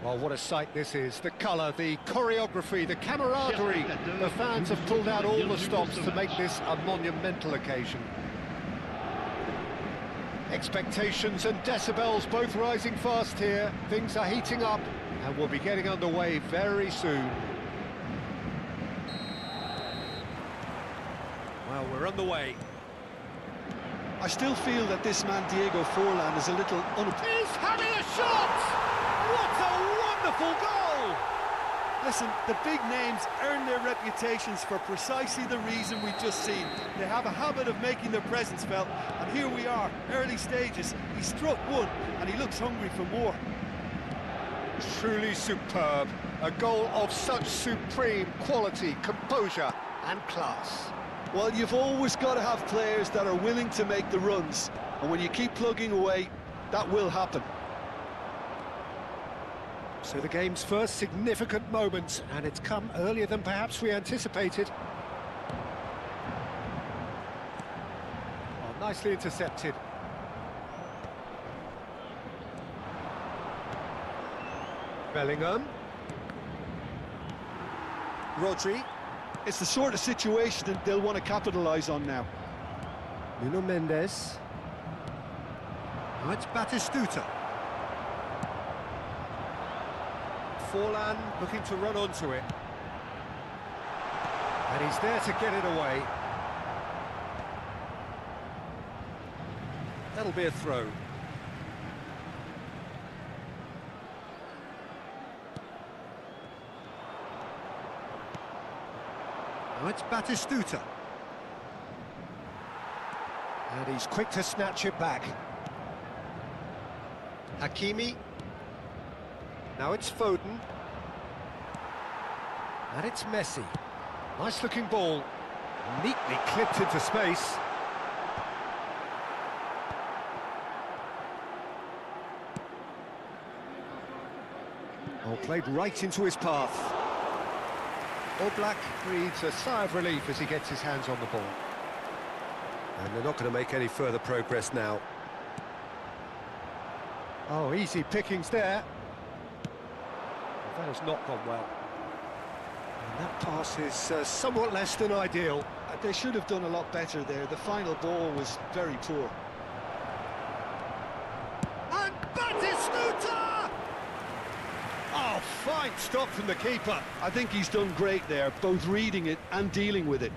Well, what a sight this is. The colour, the choreography, the camaraderie. The fans have pulled out all the stops to make this a monumental occasion. Expectations and decibels both rising fast here. Things are heating up and we'll be getting underway very soon. Well, we're underway. I still feel that this man Diego Forlan is a little He's having a shot! What a wonderful goal! Listen, the big names earn their reputations for precisely the reason we've just seen. They have a habit of making their presence felt, and here we are, early stages. He struck one, and he looks hungry for more. Truly superb. A goal of such supreme quality, composure and class. Well, you've always got to have players that are willing to make the runs, and when you keep plugging away, that will happen. So the game's first significant moment, and it's come earlier than perhaps we anticipated. Oh, nicely intercepted. Bellingham. Rodri. It's the sort of situation that they'll want to capitalise on now. Nuno Mendes. Now it's Batistuta. Forlan looking to run onto it. And he's there to get it away. That'll be a throw. Now it's Batistuta. And he's quick to snatch it back. Hakimi. Now it's Foden. And it's Messi. Nice looking ball. Neatly clipped into space. Oh, played right into his path. Oblak breathes a sigh of relief as he gets his hands on the ball. And they're not going to make any further progress now. Oh, easy pickings there. That has not gone well. And that pass is somewhat less than ideal. They should have done a lot better there. The final ball was very poor. And Batistuta! Oh, fine stop from the keeper. I think he's done great there, both reading it and dealing with it.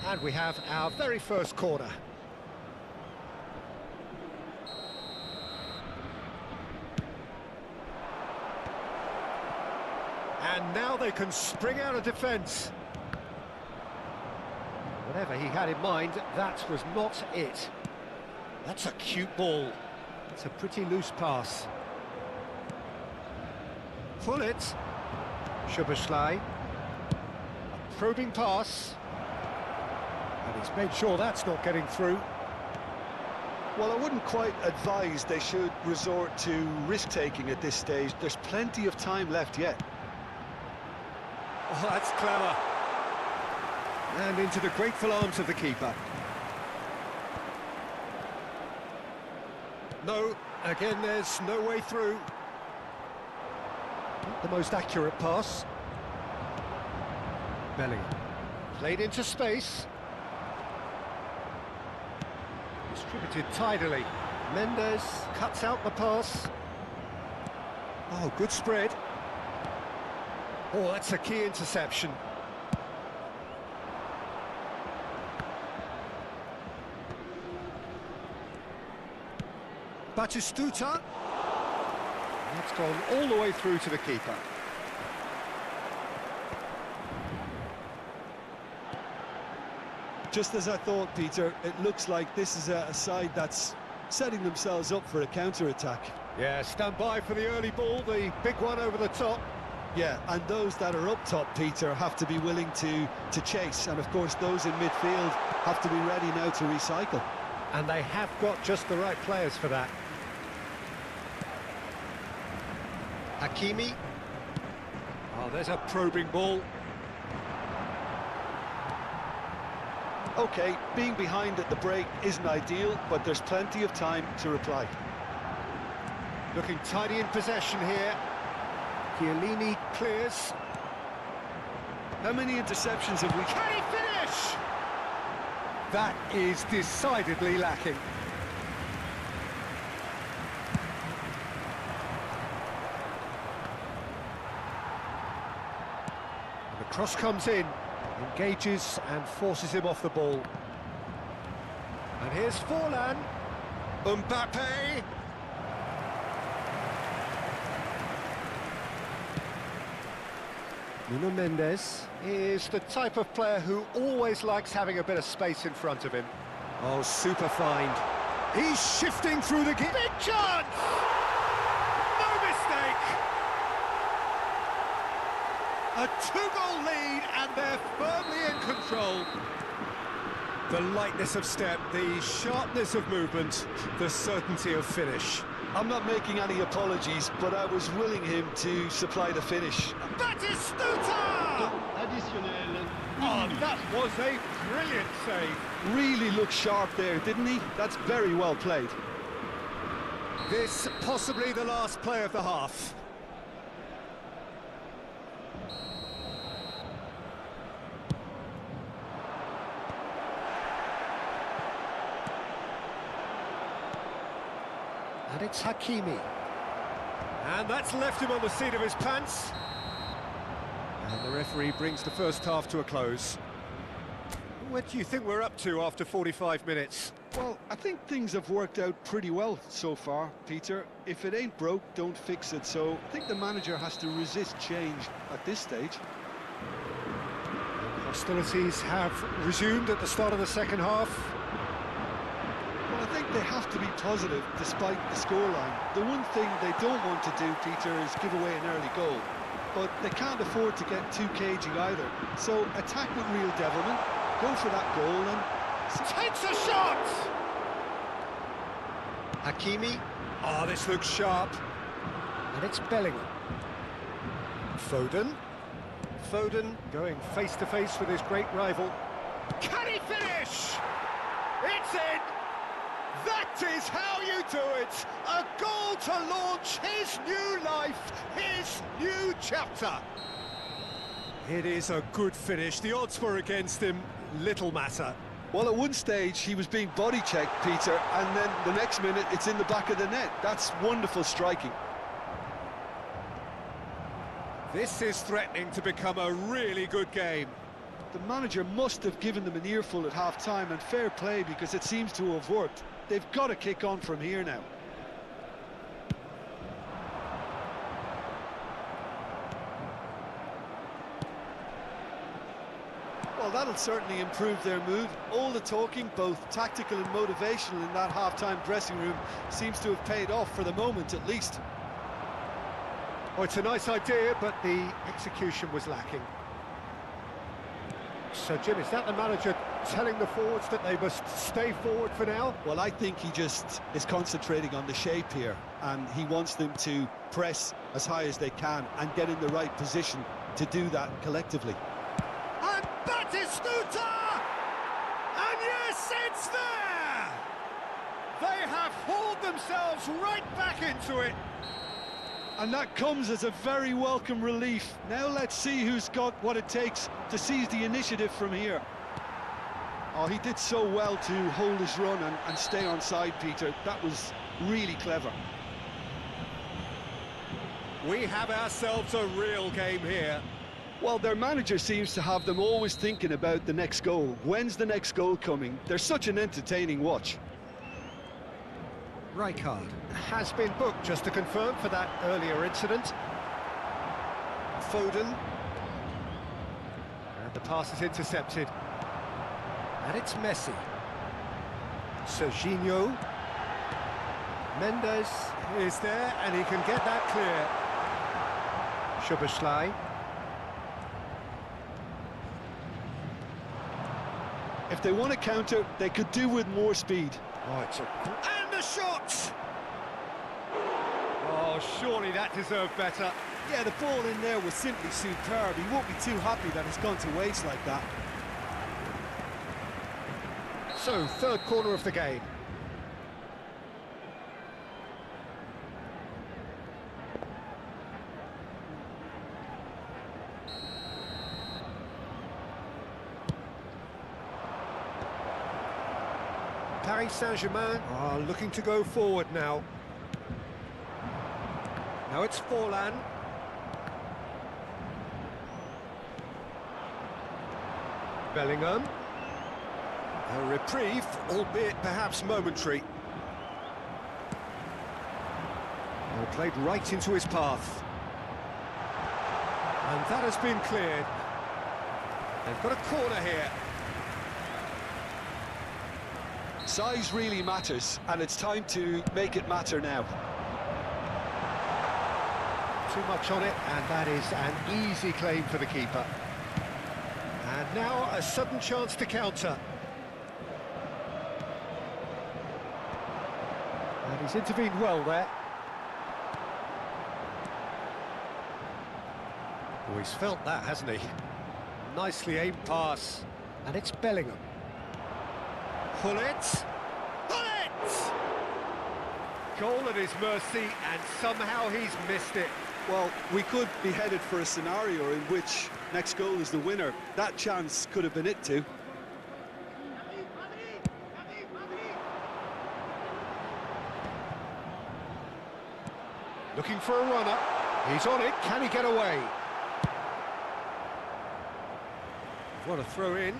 And we have our very first corner. And now they can spring out of defence. Whatever he had in mind, that was not it. That's a cute ball. It's a pretty loose pass. Fullet. Szoboszlai. A probing pass. And he's made sure that's not getting through. Well, I wouldn't quite advise they should resort to risk-taking at this stage. There's plenty of time left yet. Oh, that's clever. And into the grateful arms of the keeper. No, again, there's no way through. Not the most accurate pass. Bellingham. Played into space. Distributed tidily. Mendes cuts out the pass. Oh, good spread. Oh, that's a key interception. Batistuta. That's gone all the way through to the keeper. Just as I thought, Peter, it looks like this is a side that's setting themselves up for a counter-attack. Yeah, stand by for the early ball, the big one over the top. Yeah, and those that are up top, Peter, have to be willing to chase. And, of course, those in midfield have to be ready now to recycle. And they have got just the right players for that. Hakimi. Oh, there's a probing ball. OK, being behind at the break isn't ideal, but there's plenty of time to reply. Looking tidy in possession here. Chiellini clears. How many interceptions have we... Can he finish? That is decidedly lacking. And the cross comes in, engages and forces him off the ball. And here's Forlan. Mbappe. Nuno Mendes is the type of player who always likes having a bit of space in front of him. Oh, super find. He's shifting through the... Big chance! No mistake! A two-goal lead and they're firmly in control. The lightness of step, the sharpness of movement, the certainty of finish. I'm not making any apologies, but I was willing him to supply the finish. Batistuta! Oh, that was a brilliant save. Really looked sharp there, didn't he? That's very well played. This possibly the last play of the half. And it's Hakimi. And that's left him on the seat of his pants. And the referee brings the first half to a close. What do you think we're up to after 45 minutes? Well, I think things have worked out pretty well so far, Peter. If it ain't broke, don't fix it. So I think the manager has to resist change at this stage. Hostilities have resumed at the start of the second half. Well, I think they have to be positive despite the scoreline. The one thing they don't want to do, Peter, is give away an early goal. But they can't afford to get too cagey either. So attack with real devilment, go for that goal and... Takes a shot! Hakimi. Oh, this looks sharp. And it's Bellingham. Foden. Foden going face-to-face with his great rival. Can he finish? It's in! That is how you do it! A goal to launch his new life, his new chapter. It is a good finish. The odds were against him. Little matter. Well, at one stage, he was being body-checked, Peter, and then the next minute, it's in the back of the net. That's wonderful striking. This is threatening to become a really good game. The manager must have given them an earful at half-time, and fair play, because it seems to have worked. They've got to kick on from here now. Well, that'll certainly improve their mood. All the talking, both tactical and motivational in that half-time dressing room, seems to have paid off for the moment, at least. Oh, it's a nice idea, but the execution was lacking. So, Jim, is that the manager telling the forwards that they must stay forward for now? Well, I think he just is concentrating on the shape here, and he wants them to press as high as they can and get in the right position to do that collectively. And Batistuta! And yes, it's there! They have hauled themselves right back into it. And that comes as a very welcome relief. Now let's see who's got what it takes to seize the initiative from here. Oh, he did so well to hold his run and stay on side, Peter. That was really clever. We have ourselves a real game here. Well, their manager seems to have them always thinking about the next goal. When's the next goal coming? They're such an entertaining watch. Rijkaard has been booked, just to confirm, for that earlier incident. Foden. And the pass is intercepted. And it's Messi. Serginho. Mendes is there, and he can get that clear. Szoboszlai. If they want to counter, they could do with more speed. Oh, it's a... And the shot! Oh, surely that deserved better. Yeah, the ball in there was simply superb. He won't be too happy that it's gone to waste like that. So, third corner of the game. Paris Saint-Germain are looking to go forward now. Now it's Forlan. Bellingham. A reprieve, albeit perhaps momentary. Well, played right into his path. And that has been cleared. They've got a corner here. Size really matters, and it's time to make it matter now. Too much on it, and that is an easy claim for the keeper. And now a sudden chance to counter. And he's intervened well there. Oh, he's felt that, hasn't he? Nicely aimed pass. And it's Bellingham. Pull it! Pull it! Goal at his mercy, and somehow he's missed it. Well, we could be headed for a scenario in which next goal is the winner. That chance could have been it too. Looking for a runner. He's on it. Can he get away? What a throw in.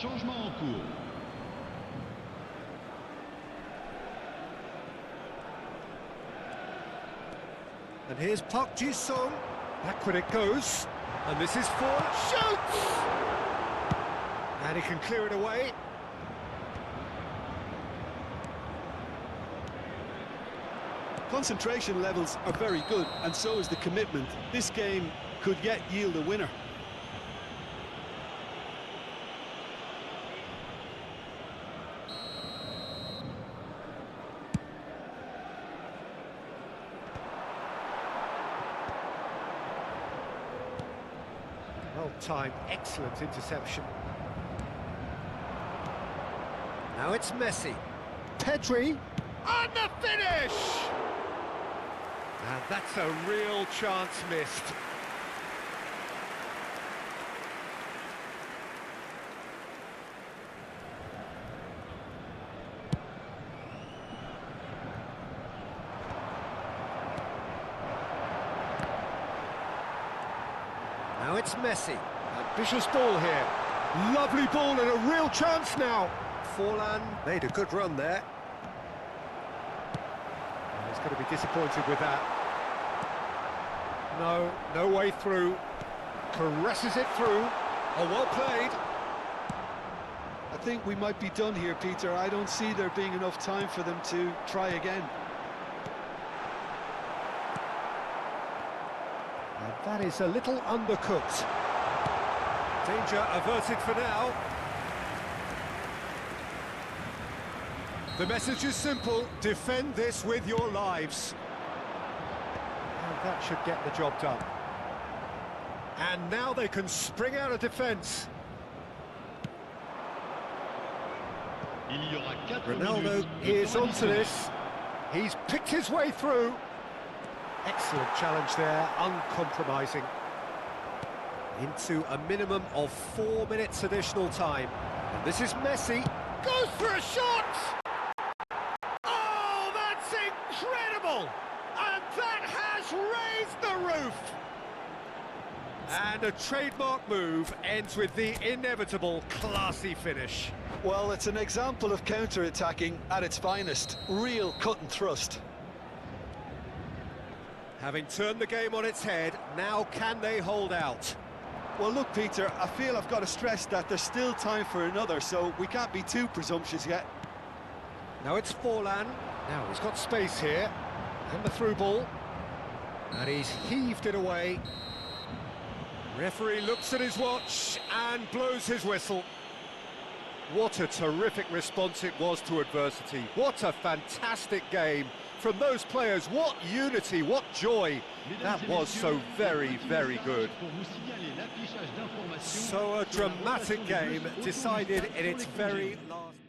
Changement en cours. And here's Park Ji-sung. Backward it goes. And this is for shoots! And he can clear it away. Concentration levels are very good, and so is the commitment. This game could yet yield a winner. Well-timed, excellent interception. Now it's Messi. Pedri. And the finish! And that's a real chance missed. Now it's Messi. Ambitious ball here. Lovely ball and a real chance now. Forlan made a good run there. And he's going to be disappointed with that. No way through. Caresses it through. Oh, well played. I think we might be done here, Peter. I don't see there being enough time for them to try again. And that is a little undercooked. Danger averted for now. The message is simple: defend this with your lives. And that should get the job done. And now they can spring out of defence. Ronaldo is onto this. He's picked his way through. Excellent challenge there, uncompromising. Into a minimum of 4 minutes additional time. And this is Messi. Goes for a shot! Oh, that's incredible! And that has raised the roof! And a trademark move ends with the inevitable classy finish. Well, it's an example of counter-attacking at its finest. Real cut and thrust. Having turned the game on its head, now can they hold out? Well, look, Peter, I feel I've got to stress that there's still time for another, so we can't be too presumptuous yet. Now it's Forlan. Now he's got space here. And the through ball. And he's heaved it away. Referee looks at his watch and blows his whistle. What a terrific response it was to adversity. What a fantastic game from those players. What unity, what joy. That was so very, very good. So a dramatic game decided in its very last...